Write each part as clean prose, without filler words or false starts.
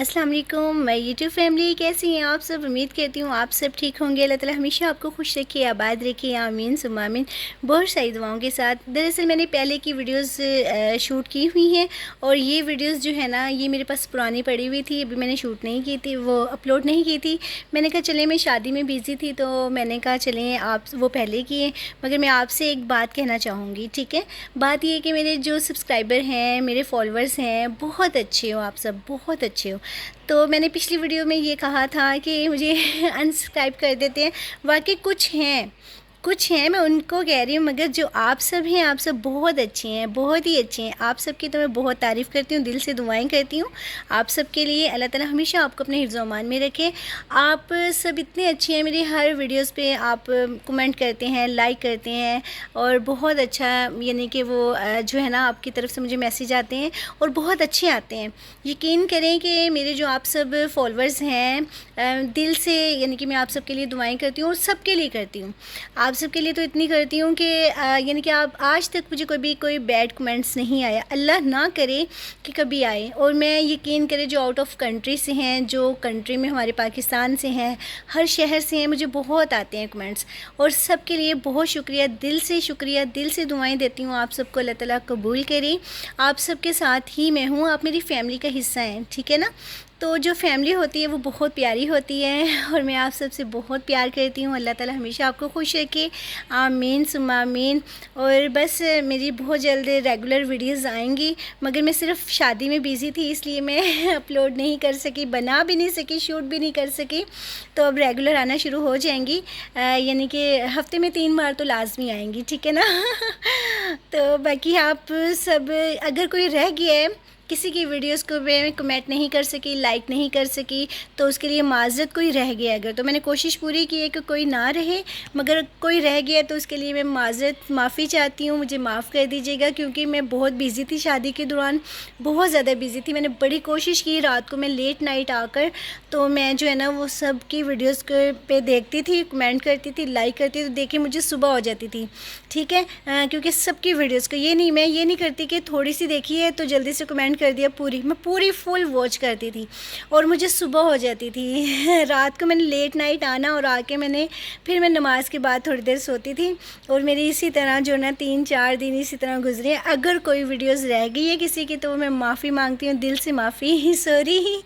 अस्सलाम वालेकुम। मैं यूट्यूब फैमिली, कैसी हैं आप सब? उम्मीद करती हूँ आप सब ठीक होंगे। अल्लाह ताला हमेशा आपको खुश रखे, आबाद रखे, आमीन सुम्मा आमीन। बहुत सारी दुआओं के साथ। दरअसल मैंने पहले की वीडियोस शूट की हुई हैं और ये वीडियोस जो है ना, ये मेरे पास पुरानी पड़ी हुई थी, अभी मैंने शूट नहीं की थी, वो अपलोड नहीं की थी। मैंने कहा चलें, मैं शादी में बिज़ी थी तो मैंने कहा चलें आप वो पहले किए। मगर मैं आपसे एक बात कहना चाहूँगी, ठीक है? बात ये है कि मेरे जो सब्सक्राइबर हैं, मेरे फॉलोअर्स हैं, बहुत अच्छे हो आप सब, बहुत अच्छे हो। तो मैंने पिछली वीडियो में ये कहा था कि मुझे अनसब्सक्राइब कर देते हैं। वाकई कुछ हैं, मैं उनको कह रही हूँ, मगर जो आप सब हैं, आप सब बहुत अच्छे हैं, बहुत ही अच्छे हैं। आप सब की तो मैं बहुत तारीफ़ करती हूँ, दिल से दुआएं करती हूँ आप सब के लिए। अल्लाह ताला हमेशा आपको अपने हिफ्ज़-ओ-अमान में रखे। आप सब इतने अच्छे हैं, मेरी हर वीडियोस पे आप कमेंट करते हैं, लाइक करते हैं और बहुत अच्छा, यानी कि वो जो है ना, आपकी तरफ से मुझे मैसेज आते हैं और बहुत अच्छे आते हैं। यकीन करें कि मेरे जो आप सब फॉलोअर्स हैं, दिल से यानी कि मैं आप सब के लिए दुआएं करती हूँ और सब के लिए करती हूँ। आप सब के लिए तो इतनी करती हूँ कि यानी कि आप आज तक मुझे कभी कोई बैड कमेंट्स नहीं आया, अल्लाह ना करे कि कभी आए। और मैं यकीन करें, जो आउट ऑफ कंट्री से हैं, जो कंट्री में हमारे पाकिस्तान से हैं, हर शहर से हैं, मुझे बहुत आते हैं कमेंट्स और सब के लिए बहुत शुक्रिया, दिल से शुक्रिया, दिल से दुआएं देती हूँ आप सबको। अल्लाह ताला कबूल करे। आप सबके साथ ही मैं हूँ, आप मेरी फैमिली का हिस्सा हैं, ठीक है ना? तो जो फैमिली होती है वो बहुत प्यारी होती है और मैं आप सबसे बहुत प्यार करती हूँ। अल्लाह ताला हमेशा आपको खुश रखे, आमीन सुम्मा आमीन। और बस मेरी बहुत जल्द रेगुलर वीडियोस आएंगी, मगर मैं सिर्फ शादी में बिज़ी थी इसलिए मैं अपलोड नहीं कर सकी, बना भी नहीं सकी, शूट भी नहीं कर सकी। तो अब रेगुलर आना शुरू हो जाएंगी, यानी कि हफ्ते में 3 बार तो लाजमी आएंगी, ठीक है ना? तो बाकी आप सब, अगर कोई रह गया है, किसी की वीडियोस को मैं कमेंट नहीं कर सकी, लाइक नहीं कर सकी, तो उसके लिए माज़रत। कोई रह गया अगर, तो मैंने कोशिश पूरी की है कि कोई ना रहे, मगर कोई रह गया तो उसके लिए मैं माज़रत, माफ़ी चाहती हूँ, मुझे माफ़ कर दीजिएगा। क्योंकि मैं बहुत बिज़ी थी शादी के दौरान, बहुत ज़्यादा बिज़ी थी। मैंने बड़ी कोशिश की, रात को मैं लेट नाइट आकर तो मैं जो है ना, वो सब की वीडियोज़ पे देखती थी, कमेंट करती थी, लाइक करती थी, तो देखिए मुझे सुबह हो जाती थी, ठीक है? क्योंकि सबकी वीडियोज़ को मैं ये नहीं करती कि थोड़ी सी देखी है तो जल्दी से कमेंट कर दिया, मैं पूरी फुल वॉच करती थी और मुझे सुबह हो जाती थी। रात को मैंने लेट नाइट आना और आके फिर मैं नमाज के बाद थोड़ी देर सोती थी और मेरी इसी तरह जो ना 3-4 दिन इसी तरह गुजरे। अगर कोई वीडियोस रह गई है किसी की तो मैं माफ़ी मांगती हूँ, दिल से माफ़ी, सॉरी।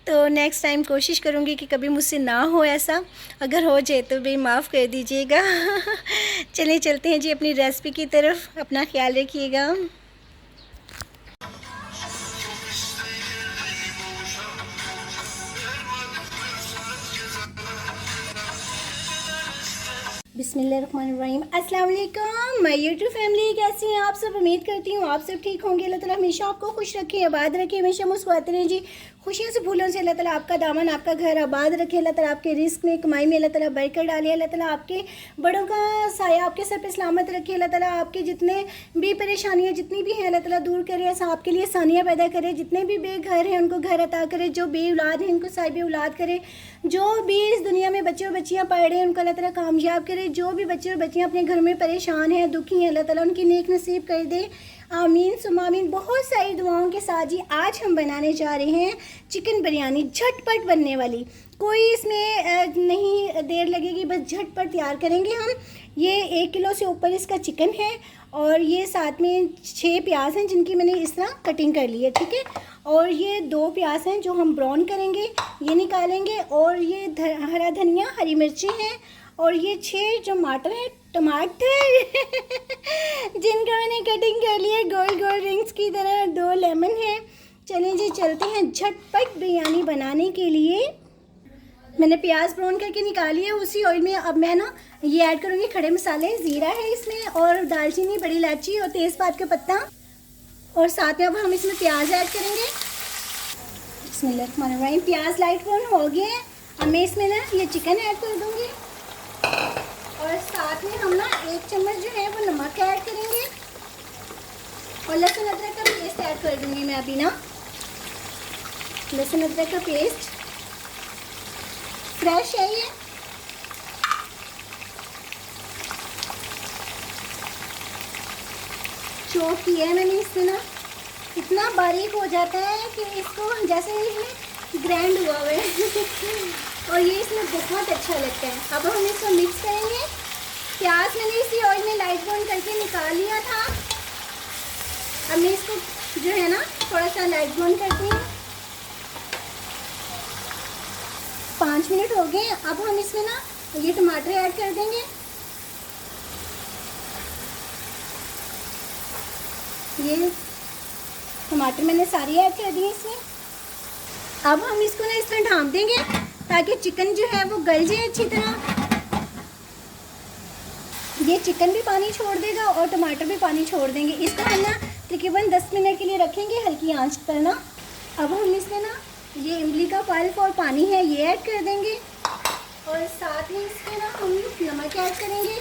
तो नेक्स्ट टाइम कोशिश करूँगी कि कभी मुझसे ना हो ऐसा, अगर हो जाए तो भी माफ़ कर दीजिएगा। चलिए चलते हैं जी अपनी रेसिपी की तरफ, अपना ख्याल रखिएगा। बिस्मिल्लाहिर्रहमानिर्रहीम। अस्सलाम वालेकुम माय यूट्यूब फैमिली, कैसी हैं आप सब? उम्मीद करती हूँ आप सब ठीक होंगे। अल्लाह ताला हमेशा आपको खुश रखे, आबाद रखे, हमेशा मुस्कुराते रहें जी। खुशियों से फूलों से अल्लाह ताला आपका दामन, आपका घर आबाद रखे। अल्लाह ताला आपके रिस्क में, कमाई में अल्लाह ताला बरकत डाले। अल्लाह ताला आपके बड़ों का साया आपके सर पे सलामत रखे। अल्लाह ताला आपके जितने भी परेशानियाँ जितनी भी हैं, अल्लाह ताला दूर करे, ऐसा आपके लिए आसानियाँ पैदा करे। जितने भी बेघर हैं उनको घर अता करे, जो बे औलाद हैं उनको साहिब औलाद करे, जो भी इस दुनिया में बच्चे और बच्चियाँ पढ़ रहे हैं उनको अल्लाह ताला कामयाब करे। जो भी बच्चे और बच्चियाँ अपने घर में परेशान हैं, दुखी हैं, अल्लाह ताला उनकी नेक नसीब कर दे, आमीन सुम्मा आमीन। बहुत सारी दुआओं के साथ जी आज हम बनाने जा रहे हैं चिकन बिरयानी, झटपट बनने वाली। कोई इसमें नहीं देर लगेगी, बस झटपट तैयार करेंगे हम। ये 1 किलो से ऊपर इसका चिकन है और ये साथ में 6 प्याज हैं जिनकी मैंने इस तरह कटिंग कर ली है, ठीक है? और ये 2 प्याज हैं जो हम ब्राउन करेंगे, ये निकालेंगे। और ये हरा धनिया, हरी मिर्ची हैं और ये 6 टमाटर हैं, टमाटर जिनका मैंने कटिंग कर लिया गोल गोल रिंग्स की तरह। 2 लेमन है। चलिए जी चलते हैं झटपट बिरयानी बनाने के लिए। मैंने प्याज ब्राउन करके निकाली है। उसी ऑयल में अब मैं ना ये ऐड करूँगी खड़े मसाले, ज़ीरा है इसमें और दालचीनी, बड़ी इलायची और तेज़पात का पत्ता। और साथ में अब हम इसमें प्याज ऐड करेंगे। बिस्मिल्लाहिर्रहमानिर्रहीम। प्याज लाइट ब्राउन हो गए हैं। अब मैं इसमें ना ये चिकन ऐड कर दूँगी और साथ में हम ना 1 चम्मच जो है वो नमक ऐड करेंगे और लहसुन अदरक का पेस्ट ऐड कर दूँगी मैं अभी ना। लहसुन अदरक का पेस्ट फ्रेश है ये। चॉप किया है मैंने इसमें ना, इतना बारीक हो जाता है कि इसको जैसे इसमें ग्रैंड हुआ हुआ है और ये इसमें बहुत अच्छा लगता है। अब हम इसको मिक्स करेंगे। प्याज मैंने इसी ऑयल में लाइट ब्राउन करके निकाल लिया था। अब मैं इसको जो है ना थोड़ा सा लाइट ब्राउन करती हूँ। 5 मिनट हो गए। अब हम इसमें ना ये टमाटर ऐड कर देंगे। ये टमाटर मैंने सारी ऐड कर दी इसमें। अब हम इसको ना इस तरह ढाँप देंगे ताकि चिकन जो है वो गल जाए अच्छी तरह। ये चिकन भी पानी छोड़ देगा और टमाटर भी पानी छोड़ देंगे। इसको हम ना तकरीबन 10 मिनट के लिए रखेंगे हल्की आंच पर ना। अब हम इसमें ना ये इमली का पल्प और पानी है ये ऐड कर देंगे और साथ ही इसमें ना हम नमक ऐड करेंगे।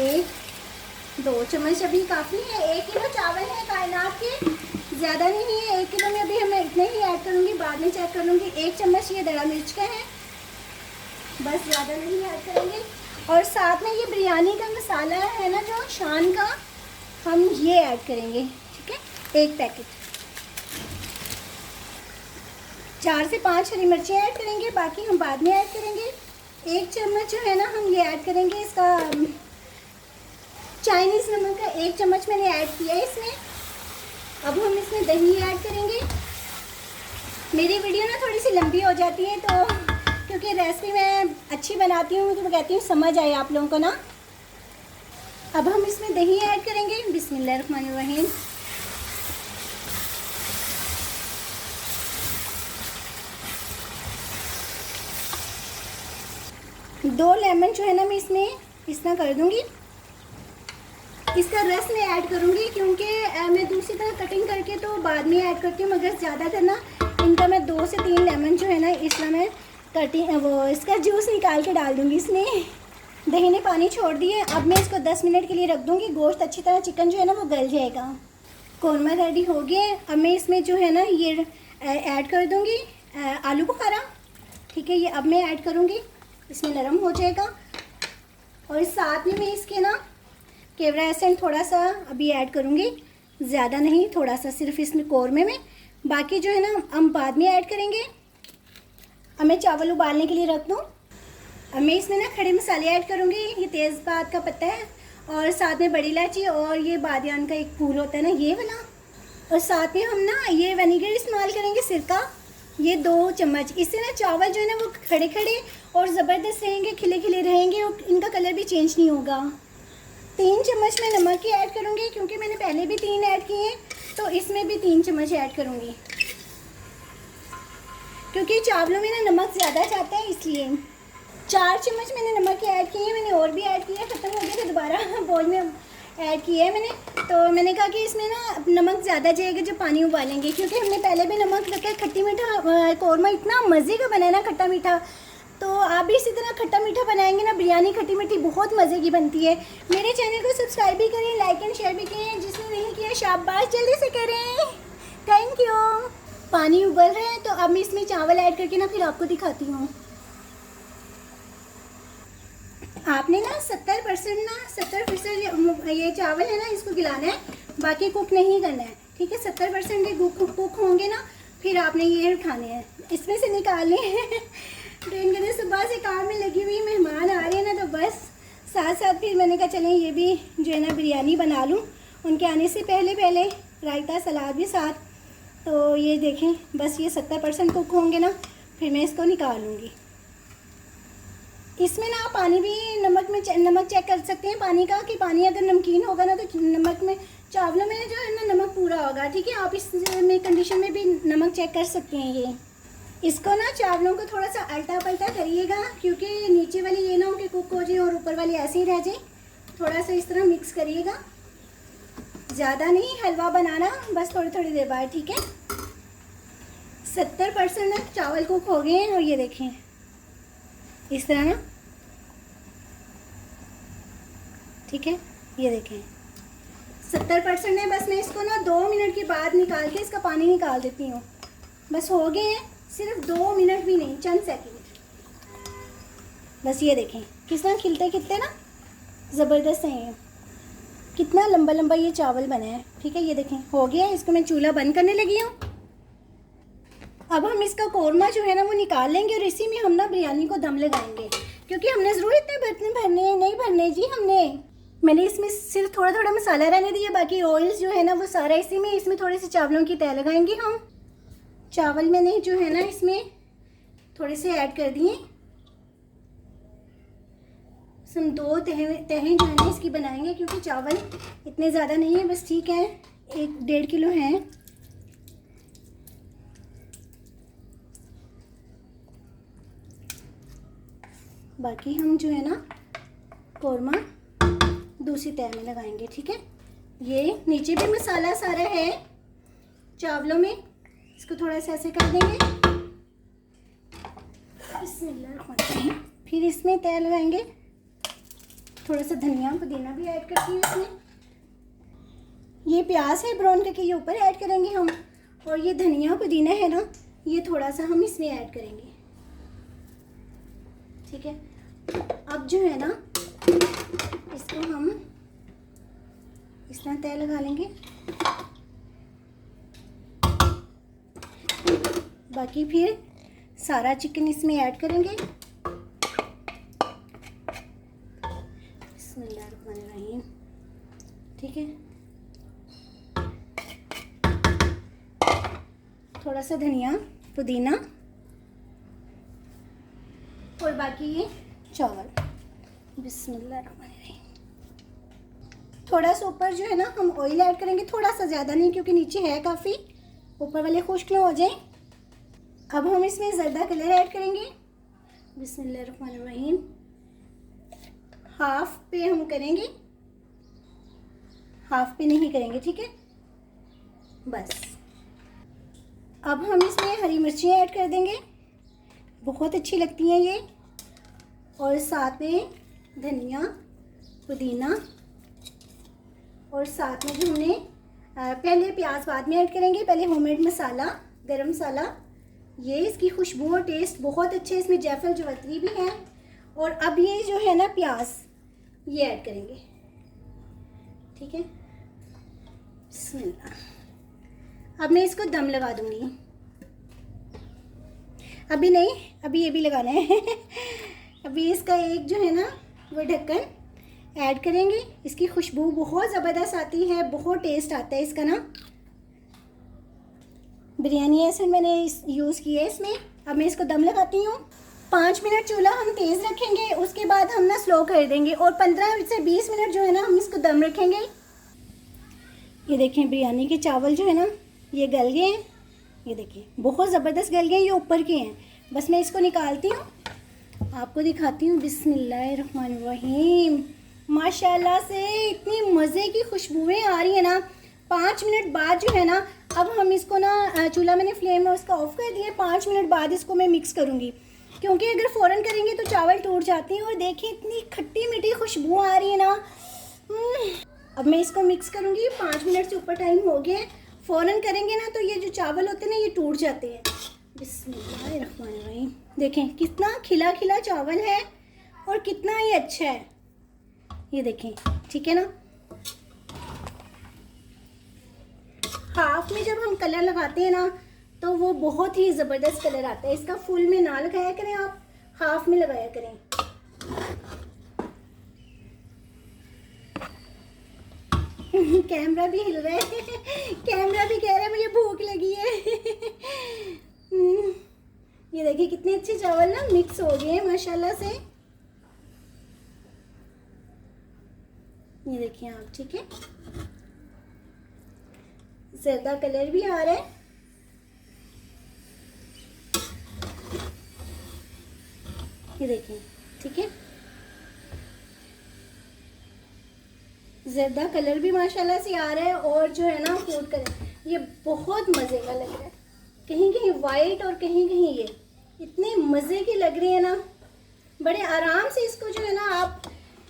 1-2 चम्मच अभी काफ़ी है। 1 किलो चावल है कायनात के, ज़्यादा नहीं है। 1 किलो में अभी हमें इतने ही ऐड करूँगी, बाद में चेक कर लूँगी। 1 चम्मच ये दड़ा मिर्च का है, बस ज़्यादा नहीं ऐड करेंगे। और साथ में ये बिरयानी का मसाला है ना जो शान का, हम ये ऐड करेंगे। ठीक है, 1 पैकेट। 4 से 5 हरी मिर्चें ऐड करेंगे, बाकी हम बाद में ऐड करेंगे। 1 चम्मच जो है ना हम ये ऐड करेंगे इसका चाइनीज़ नमक का 1 चम्मच मैंने ऐड किया है इसमें। अब हम इसमें दही ऐड करेंगे। मेरी वीडियो ना थोड़ी सी लंबी हो जाती है तो क्योंकि रेसिपी मैं अच्छी बनाती हूँ तो मैं कहती हूँ समझ आए आप लोगों को ना। अब हम इसमें दही ऐड करेंगे। बिस्मिल्लाहिर्रहमानिर्रहीम। दो लेमन जो है ना मैं इसमें इस तरह कर दूँगी। इसका रस मैं ऐड करूँगी क्योंकि मैं दूसरी तरह कटिंग करके तो बाद में ऐड करती हूँ, मगर ज़्यादातर ना इनका मैं 2 से 3 लेमन जो है ना इसमें मैं कटिंग वो इसका जूस निकाल के डाल दूँगी इसमें। दही ने पानी छोड़ दिए। अब मैं इसको 10 मिनट के लिए रख दूँगी। गोश्त अच्छी तरह चिकन जो है ना वो गल जाएगा। कौरमा रेडी हो गया। अब मैं इसमें जो है ना ये ऐड कर दूँगी आलू बुखारा। ठीक है, ये अब मैं ऐड करूँगी, इसमें नरम हो जाएगा। और साथ में मैं इसके ना केवड़ा एसेंट थोड़ा सा अभी ऐड करूँगी, ज़्यादा नहीं, थोड़ा सा सिर्फ इसमें कौरमे में। बाकी जो है ना हम बाद में ऐड करेंगे। अब मैं चावल उबालने के लिए रख दूँ। अब मैं इसमें ना खड़े मसाले ऐड करूँगी। ये तेज़पात का पत्ता है और साथ में बड़ी इलायची और ये बादियान का एक फूल होता है ना ये वाला। और साथ में हम ना ये विनेगर इस्तेमाल करेंगे, सिरका, ये 2 चम्मच। इससे ना चावल जो है ना वो खड़े खड़े और ज़बरदस्त रहेंगे, खिले खिले रहेंगे और इनका कलर भी चेंज नहीं होगा। 3 चम्मच मैं नमक की ऐड करूँगी क्योंकि मैंने पहले भी 3 ऐड किए हैं तो इसमें भी 3 चम्मच ऐड करूँगी क्योंकि चावलों में ना नमक ज़्यादा जाता है इसलिए। 4 चम्मच मैंने नमक के ऐड किए हैं। मैंने और भी ऐड किया, ख़त्म हो गया तो दोबारा बोल में ऐड किया है मैंने। तो मैंने कहा कि इसमें ना नमक ज़्यादा जाएगा जब पानी उबालेंगे, क्योंकि हमने पहले भी नमक रखा है। खट्टी मीठा कौरमा इतना मज़े का बना है ना, खट्टा मीठा। तो आप भी इसी तरह खट्टा मीठा बनाएंगे ना, बिरयानी खट्टी मीठी बहुत मज़े की बनती है। मेरे चैनल को सब्सक्राइब भी करें, लाइक एंड शेयर भी करें। जिसने नहीं किया शाबाश, जल्दी से करें। Thank you. पानी उबल रहा है तो अब मैं इसमें चावल ऐड करके ना फिर आपको दिखाती हूँ। आपने ना 70% ये चावल है ना इसको गिलाना है, बाकी कुक नहीं करना है। ठीक है, 70% ये कुक होंगे ना फिर आपने ये उठाने हैं, इसमें से निकालने हैं। ट्रेन के सुबह से काम में लगी हुई, मेहमान आ रहे हैं ना तो बस साथ साथ फिर मैंने कहा चलें ये भी जो है ना बिरयानी बना लूँ उनके आने से पहले पहले, रायता सलाद भी साथ। तो ये देखें बस ये 70% कुक होंगे ना फिर मैं इसको निकाल लूँगी। इसमें ना पानी भी नमक चेक कर सकते हैं पानी का, कि पानी अगर नमकीन होगा ना तो नमक में चावलों में जो है ना नमक पूरा होगा। ठीक है, आप इस में कंडीशन में भी नमक चेक कर सकते हैं। ये इसको ना चावलों को थोड़ा सा अल्टा पल्टा करिएगा क्योंकि नीचे वाली ये ना हो कि कुक हो जाए और ऊपर वाली ऐसे ही रह जाए। थोड़ा सा इस तरह मिक्स करिएगा, ज़्यादा नहीं हलवा बनाना, बस थोड़ी थोड़ी देर बाद। ठीक है, 70% ना चावल कुक हो गए हैं और ये देखें इस तरह ना। ठीक है, ये देखें 70% है। बस मैं इसको ना 2 मिनट के बाद निकाल के इसका पानी निकाल देती हूँ। बस हो गए हैं, सिर्फ 2 मिनट भी नहीं, चंद सेकंड। बस ये देखें किस तरह खिलते खिलते ना ज़बरदस्त हैं। कितना लंबा लंबा ये चावल बना है। ठीक है, ये देखें हो गया है। इसको मैं चूल्हा बंद करने लगी हूँ। अब हम इसका कौरमा जो है ना वो निकाल लेंगे और इसी में हम ना बिरयानी को दम लगाएंगे, क्योंकि हमने ज़रूर इतने बर्तन भरने नहीं भरने जी। मैंने इसमें सिर्फ थोड़ा थोड़ा मसाला रहने दिया, बाकी ऑयल जो है ना वो सारा इसी में। इसमें थोड़े से चावलों की तह लगाएंगे हम। चावल मैंने जो है ना इसमें थोड़े से ऐड कर दिए। हम 2 तहें जो है ना इसकी बनाएंगे, क्योंकि चावल इतने ज़्यादा नहीं है, बस ठीक है, 1-1.5 किलो हैं। बाकी हम जो है ना कौरमा दूसरी तह में लगाएंगे, ठीक है। ये नीचे भी मसाला सारा है चावलों में, इसको थोड़ा सा ऐसे कर देंगे। फिर इसमें तह लगाएंगे। थोड़ा सा धनिया पुदीना भी ऐड करती हूँ इसमें। ये प्याज है ब्राउन करके, ये ऊपर ऐड करेंगे हम। और ये धनिया पुदीना है ना, ये थोड़ा सा हम इसमें ऐड करेंगे, ठीक है। अब जो है ना इसको हम इस तरह तह लगा लेंगे। बाकी फिर सारा चिकन इसमें ऐड करेंगे। बिस्मिल्लाहिर्रहमानिर्रहीम, ठीक है। थोड़ा सा धनिया पुदीना और बाकी ये चावल। बिस्मिल्लाहिर्रहमानिर्रहीम। थोड़ा सा ऊपर जो है ना हम ऑयल ऐड करेंगे, थोड़ा सा, ज़्यादा नहीं, क्योंकि नीचे है काफ़ी, ऊपर वाले खुश्क ना हो जाए। अब हम इसमें ज़र्दा कलर ऐड करेंगे। बिस्मिल्लाहिर्रहमानिर्रहीम। हाफ पे हम करेंगे, हाफ पे नहीं करेंगे, ठीक है, बस। अब हम इसमें हरी मिर्चें ऐड कर देंगे, बहुत अच्छी लगती हैं ये। और साथ में धनिया पुदीना, और साथ में जो हमने पहले प्याज बाद में ऐड करेंगे, पहले होममेड मसाला, गरम मसाला। ये इसकी खुशबू और टेस्ट बहुत अच्छे, इसमें जायफल जवैत्री भी है। और अब ये जो है ना प्याज, ये ऐड करेंगे, ठीक है। बिस्मिल्लाह। अब मैं इसको दम लगा दूंगी। अभी नहीं, अभी ये भी लगाना है अभी इसका एक जो है ना वो ढक्कन ऐड करेंगे। इसकी खुशबू बहुत ज़बरदस्त आती है, बहुत टेस्ट आता है इसका ना। बिरयानी एसेंस मैंने यूज़ किया है इसमें। अब मैं इसको दम लगाती हूँ। 5 मिनट चूल्हा हम तेज़ रखेंगे, उसके बाद हम ना स्लो कर देंगे, और 15 से 20 मिनट जो है ना हम इसको दम रखेंगे। ये देखें बिरयानी के चावल जो है ना ये गल गए हैं, ये देखिए बहुत ज़बरदस्त गल गए, ये ऊपर के हैं। बस मैं इसको निकालती हूँ, आपको दिखाती हूँ। बिस्मिल्लाहिर्रहमानिर्रहीम। माशाल्लाह से इतनी मज़े की खुशबुएं आ रही है ना। 5 मिनट बाद जो है ना, अब हम इसको ना चूल्हा मैंने फ्लेम में उसका ऑफ कर दिया। 5 मिनट बाद इसको मैं मिक्स करूँगी, क्योंकि अगर फ़ौरन करेंगे तो चावल टूट जाते हैं। और देखिए इतनी खट्टी मीठी खुशबू आ रही है ना। अब मैं इसको मिक्स करूँगी। 5 मिनट से ऊपर टाइम हो गया। फ़ौरन करेंगे ना तो ये जो चावल होते हैं ना ये टूट जाते हैं। बिस्मिल्लाहिर्रहमानिर्रहीम। देखें कितना खिला खिला चावल है और कितना ही अच्छा है, ये देखें, ठीक है ना। हाफ में जब हम कलर लगाते हैं ना तो वो बहुत ही ज़बरदस्त कलर आता है इसका। फुल में ना लगाया करें आप, हाफ में लगाया करें। कैमरा भी हिल रहा है कैमरा भी कह रहा है मुझे भूख लगी है ये देखिए कितने अच्छे चावल ना मिक्स हो गए हैं माशाल्लाह से। ये देखिए आप, ठीक है, ज़र्दा कलर भी आ रहा है। ये देखिए, ठीक है, ज़र्दा कलर भी माशाल्लाह से आ रहा है। और जो है ना फूड कलर, ये बहुत मज़े का लग रहा है। कहीं कहीं वाइट और कहीं कहीं ये इतने मज़े की लग रही है ना। बड़े आराम से इसको जो है ना आप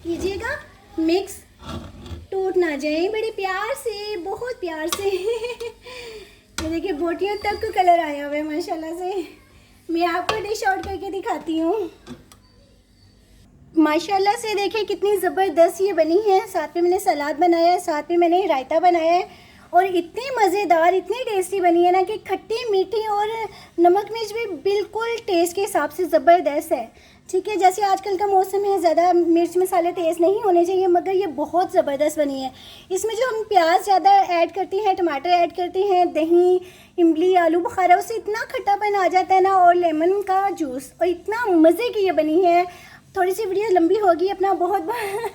कीजिएगा मिक्स, टूट ना जाए, बड़े प्यार से, बहुत प्यार से ये देखिए बोटियों तक कलर आया हुआ है माशाल्लाह से। मैं आपको डिश आउट करके दिखाती हूँ। माशाल्लाह से देखिए कितनी ज़बरदस्त ये बनी है। साथ में मैंने सलाद बनाया है, साथ में मैंने रायता बनाया है। और इतनी मज़ेदार, इतनी टेस्टी बनी है ना कि खट्टी मीठी और नमक मिर्च भी बिल्कुल टेस्ट के हिसाब से ज़बरदस्त है। ठीक है, जैसे आजकल का मौसम है, ज़्यादा मिर्च मसाले तेज़ नहीं होने चाहिए, मगर ये बहुत ज़बरदस्त बनी है। इसमें जो हम प्याज ज़्यादा ऐड करते हैं, टमाटर ऐड करते हैं, दही, इमली, आलू बुखारा, उससे इतना खट्टापन आ जाता है ना, और लेमन का जूस, और इतना मज़े की ये बनी है। थोड़ी सी वीडियो लंबी होगी, अपना बहुत बहुत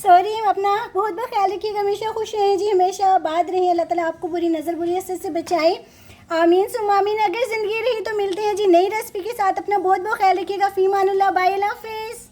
सॉरी, अपना बहुत बहुत ख्याल रखिएगा। हमेशा खुश रहें जी, हमेशा आबाद रहें। अल्लाह ताला आपको बुरी नज़र, बुरी असर से बचाए, आमीन सुम्मा आमीन। अगर ज़िंदगी रही तो मिलते हैं जी नई रेसिपी के साथ। अपना बहुत बहुत ख्याल रखिएगा। फ़ी मानुल्लाह, बाय, अल्लाह हाफ़िज़।